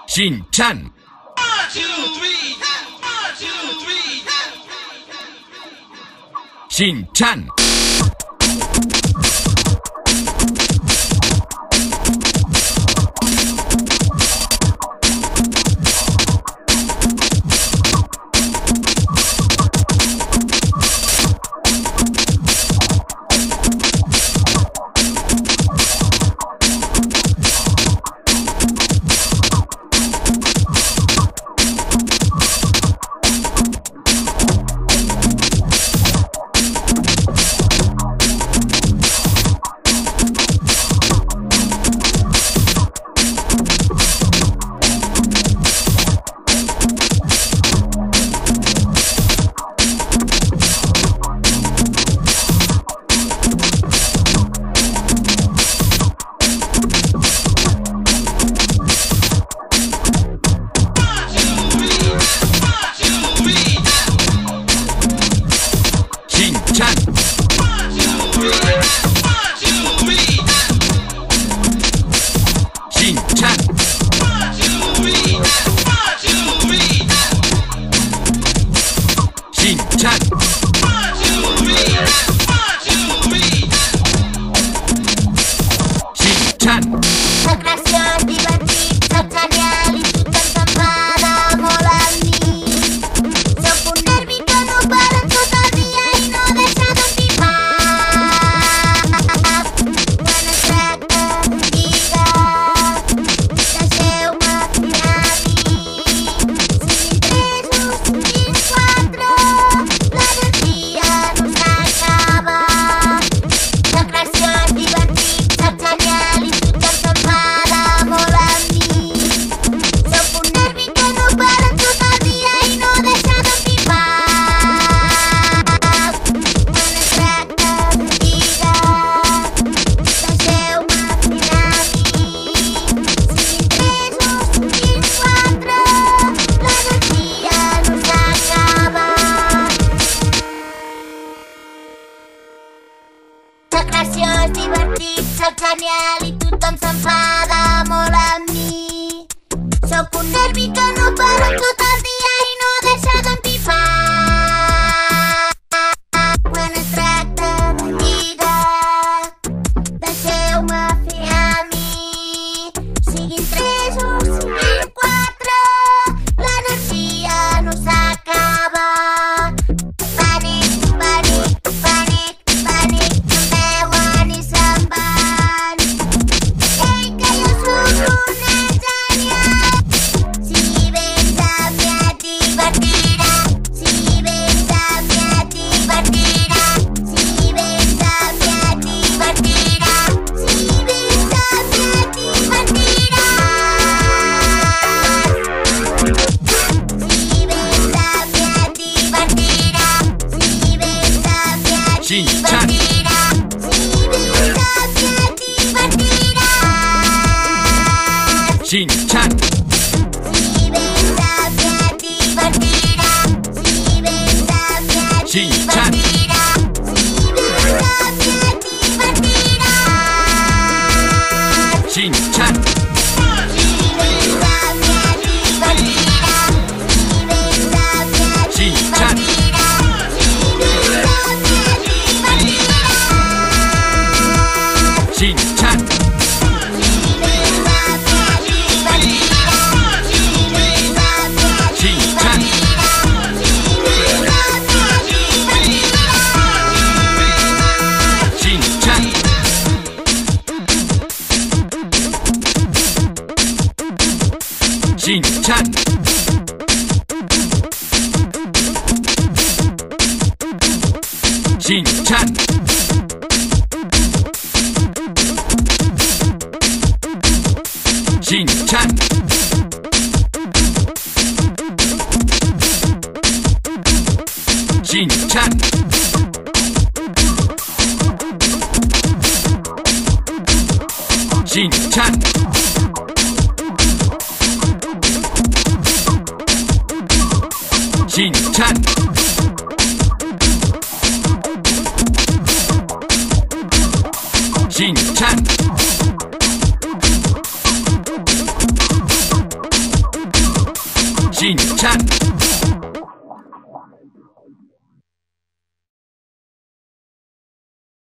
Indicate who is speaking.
Speaker 1: Shin-chan. Shin-chan.
Speaker 2: Soc genial i tothom s'enfada molt amb mi. Soc un nervi que no paro tot el dia i no deixa d'empifar. Quan es tracta de lligar, deixeu-me fer a mi. Siguin 3 o siguin 4, l'energia no s'acaba. Pànic, pànic, pànic, pànic, em veuen i se'n van. Ei, que jo soc un nen genial. Si vens amb mi et divertiràs. Si vens amb mi et divertiràs. Si vens amb mi et divertiràs. Si vens amb mi et divertiràs. Si vens amb mi et divertiràs. Si vens amb mi et
Speaker 1: Shin-chan.
Speaker 2: divertiràs. Si vens amb mi et divertiràs.
Speaker 1: Shin-chan.
Speaker 2: Si vens amb mi et divertiràs. Si vens amb mi et
Speaker 1: Shin-chan.
Speaker 2: divertiràs. Si vens amb mi et divertiràs.
Speaker 1: Shin-chan.
Speaker 2: Si vens amb mi et divertiràs. Si vens amb mi et
Speaker 1: Shin-chan.
Speaker 2: divertiràs. Si vens amb mi et divertiràs.
Speaker 1: Shin-chan.
Speaker 2: Si vens amb mi et divertiràs. Si vens amb mi et
Speaker 1: Shin-chan.
Speaker 2: divertiràs. Si vens amb mi et divertiràs.
Speaker 1: Shin-chan. Shin-chan. Shin-chan. Shin-chan. Shin-chan. Shin-chan. Shin-chan. Shin-chan. Shin-chan.